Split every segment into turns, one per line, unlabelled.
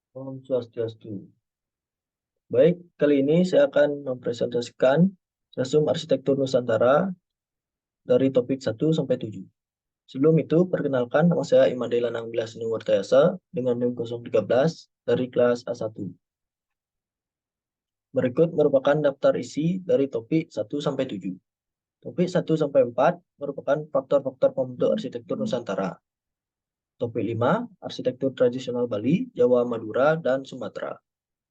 Om Swastiastu. Baik, kali ini saya akan mempresentasikan Rasum Arsitektur Nusantara dari topik 1 sampai 7. Sebelum itu, perkenalkan nama saya Imade Lanang Bilas Nuwartayasa dengan NIM 013 dari kelas A1. Berikut merupakan daftar isi dari topik 1 sampai 7. Topik 1 sampai 4 merupakan faktor-faktor pembentuk arsitektur Nusantara. Topik 5, arsitektur tradisional Bali, Jawa, Madura, dan Sumatera.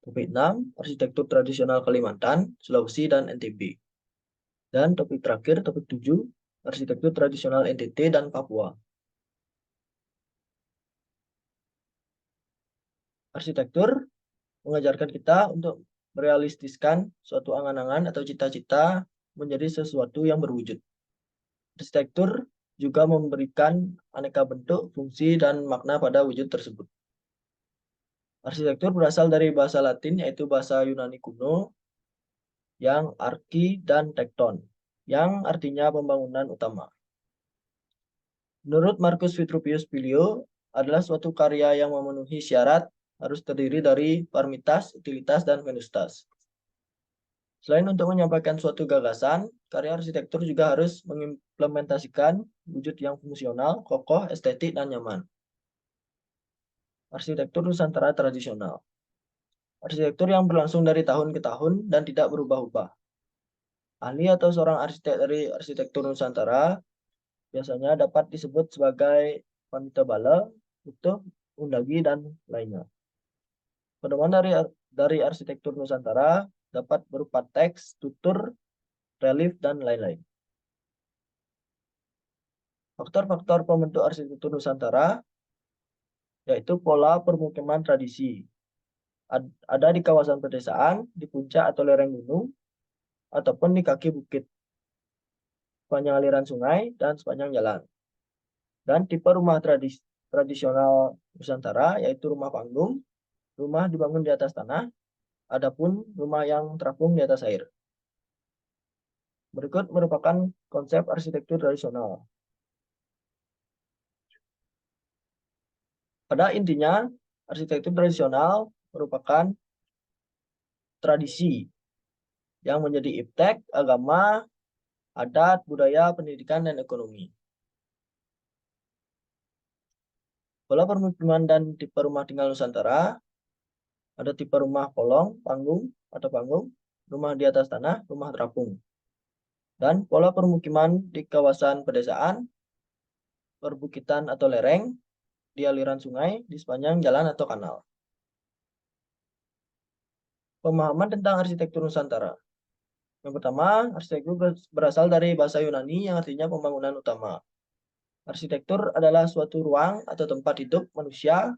Topik 6, arsitektur tradisional Kalimantan, Sulawesi, dan NTB. Dan topik terakhir, topik 7, arsitektur tradisional NTT dan Papua. Arsitektur mengajarkan kita untuk merealistiskan suatu angan-angan atau cita-cita menjadi sesuatu yang berwujud. Arsitektur juga memberikan aneka bentuk, fungsi, dan makna pada wujud tersebut. Arsitektur berasal dari bahasa Latin, yaitu bahasa Yunani kuno, yang arki dan tekton, yang artinya pembangunan utama. Menurut Marcus Vitruvius Pilio, adalah suatu karya yang memenuhi syarat harus terdiri dari formitas, utilitas, dan venustas. Selain untuk menyampaikan suatu gagasan, karya arsitektur juga harus mengimplementasikan wujud yang fungsional, kokoh, estetik, dan nyaman. Arsitektur Nusantara tradisional. Arsitektur yang berlangsung dari tahun ke tahun dan tidak berubah-ubah. Ahli atau seorang arsitek dari arsitektur Nusantara biasanya dapat disebut sebagai Panita Bala, Utuh, Undagi, dan lainnya. Pedoman dari arsitektur Nusantara dapat berupa teks, tutur, relief, dan lain-lain. Faktor-faktor pembentuk arsitektur Nusantara yaitu pola permukiman tradisi. Ada di kawasan pedesaan, di puncak atau lereng gunung, ataupun di kaki bukit, sepanjang aliran sungai, dan sepanjang jalan. Dan tipe rumah tradisional Nusantara yaitu rumah panggung, rumah dibangun di atas tanah, adapun rumah yang terapung di atas air. Berikut merupakan konsep arsitektur tradisional. Pada intinya, arsitektur tradisional merupakan tradisi yang menjadi iptek, agama, adat, budaya, pendidikan, dan ekonomi. Pola permukiman dan tipe rumah tinggal Nusantara, ada tipe rumah kolong, panggung, atau panggung, rumah di atas tanah, rumah terapung. Dan pola permukiman di kawasan pedesaan, perbukitan atau lereng, di aliran sungai, di sepanjang jalan atau kanal. Pemahaman tentang arsitektur Nusantara. Yang pertama, arsitektur berasal dari bahasa Yunani yang artinya pembangunan utama. Arsitektur adalah suatu ruang atau tempat hidup manusia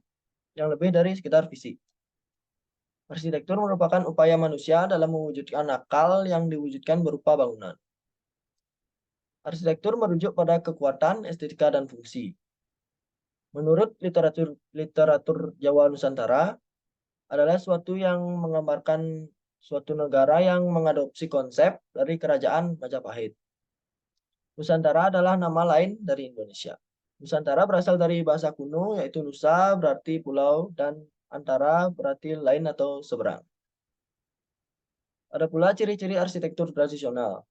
yang lebih dari sekedar fisik. Arsitektur merupakan upaya manusia dalam mewujudkan akal yang diwujudkan berupa bangunan. Arsitektur merujuk pada kekuatan, estetika, dan fungsi. Menurut literatur Jawa Nusantara, adalah suatu yang menggambarkan suatu negara yang mengadopsi konsep dari kerajaan Majapahit. Nusantara adalah nama lain dari Indonesia. Nusantara berasal dari bahasa kuno yaitu Nusa berarti pulau dan antara berarti lain atau seberang. Ada pula ciri-ciri arsitektur tradisional.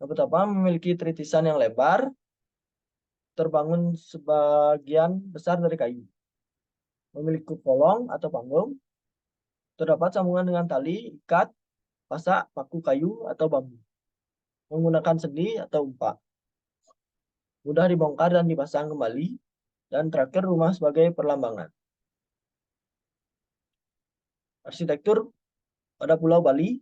Yang pertama memiliki tritisan yang lebar, terbangun sebagian besar dari kayu. Memiliki kolong atau panggung, terdapat sambungan dengan tali, ikat, pasak, paku kayu, atau bambu. Menggunakan sendi atau umpak. Mudah dibongkar dan dipasang kembali. Dan terakhir rumah sebagai perlambangan. Arsitektur pada Pulau Bali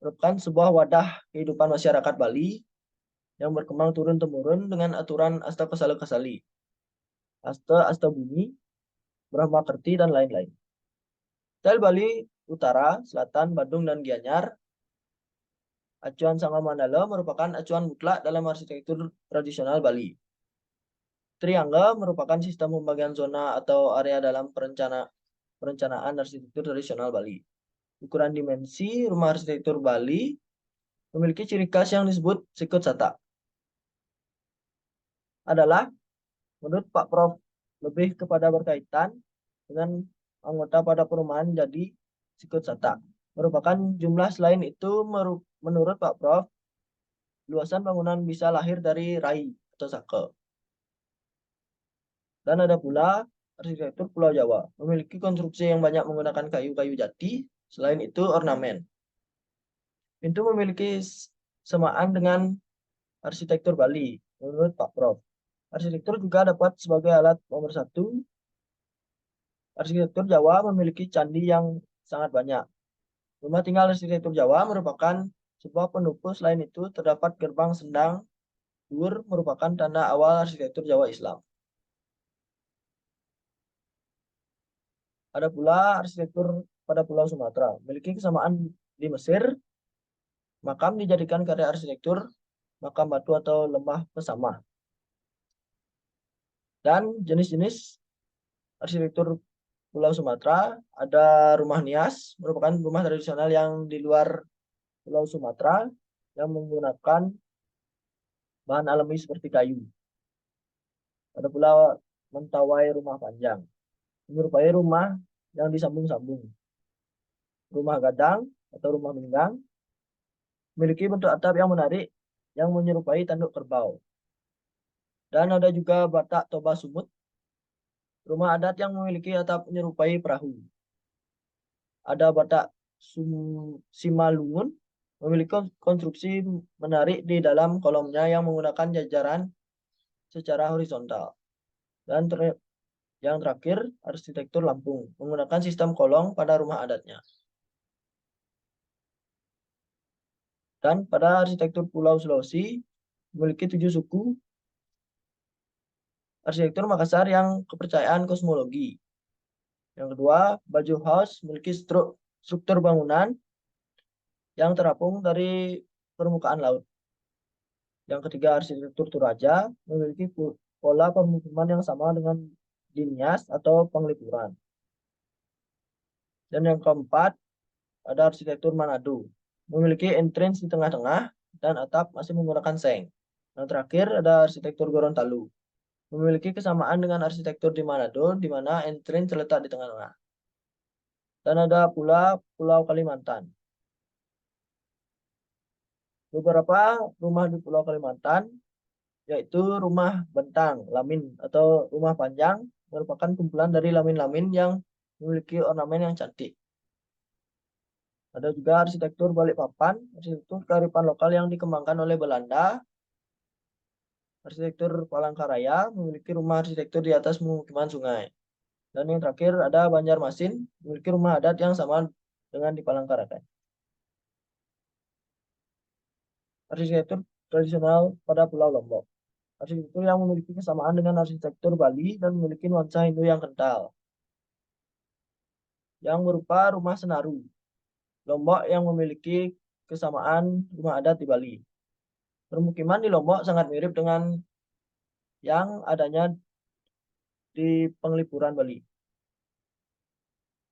merupakan sebuah wadah kehidupan masyarakat Bali yang berkembang turun-temurun dengan aturan Asta Kasala Kasali, Asta Bumi, Brahmakerti, dan lain-lain. Style Bali Utara, Selatan, Badung, dan Gianyar, acuan Sangga Mandala merupakan acuan mutlak dalam arsitektur tradisional Bali. Triangga merupakan sistem pembagian zona atau area dalam perencanaan arsitektur tradisional Bali. Ukuran dimensi rumah arsitektur Bali memiliki ciri khas yang disebut sikut sata. Adalah, menurut Pak Prof, lebih kepada berkaitan dengan anggota pada perumahan jadi sikut sata. Merupakan jumlah selain itu menurut Pak Prof, luasan bangunan bisa lahir dari rai atau sake. Dan ada pula arsitektur Pulau Jawa, memiliki konstruksi yang banyak menggunakan kayu-kayu jati, selain itu ornamen. Pintu memiliki semaan dengan arsitektur Bali, menurut Pak Prof. Arsitektur juga dapat sebagai alat nomor satu. Arsitektur Jawa memiliki candi yang sangat banyak. Rumah tinggal arsitektur Jawa merupakan sebuah pendopo. Selain itu, terdapat gerbang sendang dur merupakan tanda awal arsitektur Jawa Islam. Ada pula arsitektur pada Pulau Sumatera, memiliki kesamaan di Mesir. Makam dijadikan karya arsitektur, makam batu atau lembah pesamah. Dan jenis-jenis arsitektur Pulau Sumatera, ada rumah Nias, merupakan rumah tradisional yang di luar Pulau Sumatera yang menggunakan bahan alami seperti kayu. Ada pula mentawai rumah panjang, menyerupai rumah yang disambung-sambung. Rumah gadang atau rumah minggang memiliki bentuk atap yang menarik yang menyerupai tanduk kerbau. Dan ada juga Batak Toba Sumut, rumah adat yang memiliki atap menyerupai perahu. Ada Batak Simalungun, memiliki konstruksi menarik di dalam kolomnya yang menggunakan jajaran secara horizontal. Dan yang terakhir, arsitektur Lampung, menggunakan sistem kolong pada rumah adatnya. Dan pada arsitektur Pulau Sulawesi, memiliki 7 suku. Arsitektur Makassar yang kepercayaan kosmologi. Yang kedua, Bajo House memiliki struktur bangunan yang terapung dari permukaan laut. Yang ketiga, arsitektur Toraja memiliki pola pemukiman yang sama dengan di Nias atau Penglipuran. Dan yang keempat, ada arsitektur Manado, memiliki entrance di tengah-tengah dan atap masih menggunakan seng. Yang terakhir, ada arsitektur Gorontalo, memiliki kesamaan dengan arsitektur di Manado, di mana entrance terletak di tengah-tengah. Dan ada pula Pulau Kalimantan. Beberapa rumah di Pulau Kalimantan, yaitu rumah bentang, lamin, atau rumah panjang, merupakan kumpulan dari lamin-lamin yang memiliki ornamen yang cantik. Ada juga arsitektur Balikpapan, arsitektur kearifan lokal yang dikembangkan oleh Belanda. Arsitektur Palangkaraya memiliki rumah arsitektur di atas pemukiman sungai. Dan yang terakhir ada Banjarmasin, memiliki rumah adat yang sama dengan di Palangkaraya. Arsitektur tradisional pada Pulau Lombok. Arsitektur yang memiliki kesamaan dengan arsitektur Bali dan memiliki nuansa Hindu yang kental. Yang berupa rumah senaru. Lombok yang memiliki kesamaan rumah adat di Bali. Permukiman di Lombok sangat mirip dengan yang adanya di Penglipuran Bali.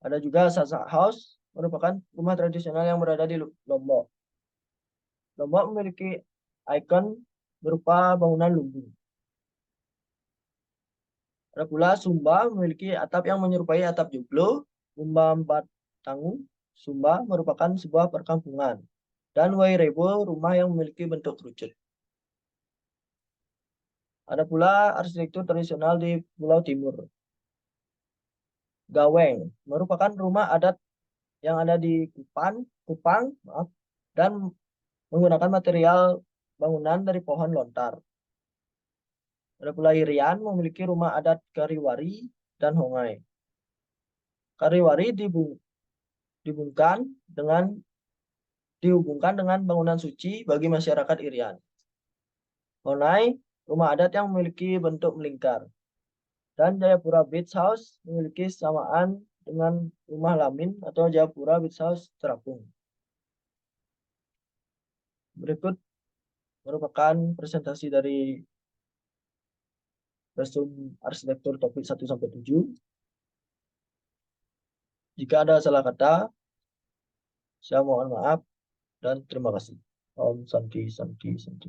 Ada juga Sasak House, merupakan rumah tradisional yang berada di Lombok. Lombok memiliki ikon berupa bangunan lumbung. Ada pula Sumba memiliki atap yang menyerupai atap joglo. Umbatangu Sumba merupakan sebuah perkampungan. Dan Wairebo rumah yang memiliki bentuk kerucut. Ada pula arsitektur tradisional di Pulau Timur. Gaweng merupakan rumah adat yang ada di Kupang, maaf, dan menggunakan material bangunan dari pohon lontar. Ada pula Irian memiliki rumah adat Kariwari dan Hongai. Kariwari dihubungkan dengan bangunan suci bagi masyarakat Irian. Honai, rumah adat yang memiliki bentuk melingkar. Dan Jayapura Beach House memiliki samaan dengan rumah lamin atau Jayapura Beach House terapung. Berikut merupakan presentasi dari resume arsitektur topik 1-7. Jika ada salah kata, saya mohon maaf dan terima kasih. Om Santi Santi Santi.